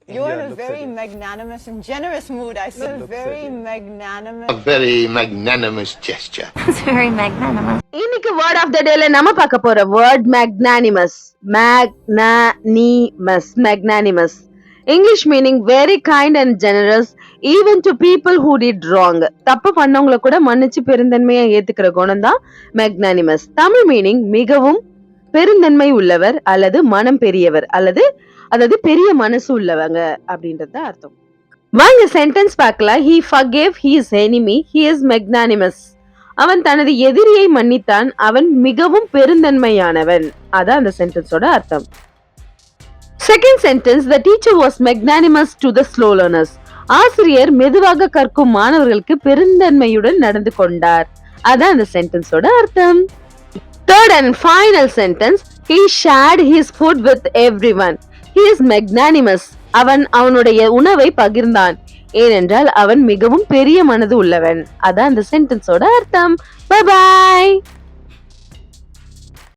You're in Yeah, a looks very like it. magnanimous and generous mood. I see. Looks Very like it. magnanimous. A very magnanimous gesture. It's very magnanimous. இன்னைக்கு word of the டேல நம்ம பார்க்க போற word magnanimous. Magnanimous English meaning very kind and generous even to people who did wrong. தப்பு பண்ணவங்கள கூட மன்னிச்சு பெருந்தன்மையா ஏத்துக்கிற குணம் தான் மேக்னானிமஸ். தமிழ் மீனிங் மிகவும் பெருந்தன்மை உள்ளவர் அல்லது மனம் பெரியவர் அதாவது பெரிய மனசு உள்ளவங்க அப்படின்றது அர்த்தம். வாங்க சென்டென்ஸ் பார்க்கலாம். He forgave his enemy. He is magnanimous. அவன் தனது எதிரியை மன்னித்தான். அவன் மிகவும் பெருந்தன்மையானவன். அதான் அந்த சென்டென்ஸோட அர்த்தம். Second sentence, the teacher was magnanimous to the slow learners. ஆசிரியர் மெதுவாக கற்கும் மாணவர்களுக்கு பெருந்தன்மையுடன் நடந்து கொண்டார். அதான் அந்த சென்டென்ஸோட அர்த்தம். Third and final sentence, he shared his food with everyone. He is magnanimous. அவன் அவனுடைய உணவை பகிர்ந்தான், ஏனென்றால் அவன் மிகவும் பெரிய மனது உள்ளவன். அதான் அந்த சென்டென்ஸோட அர்த்தம். Bye bye.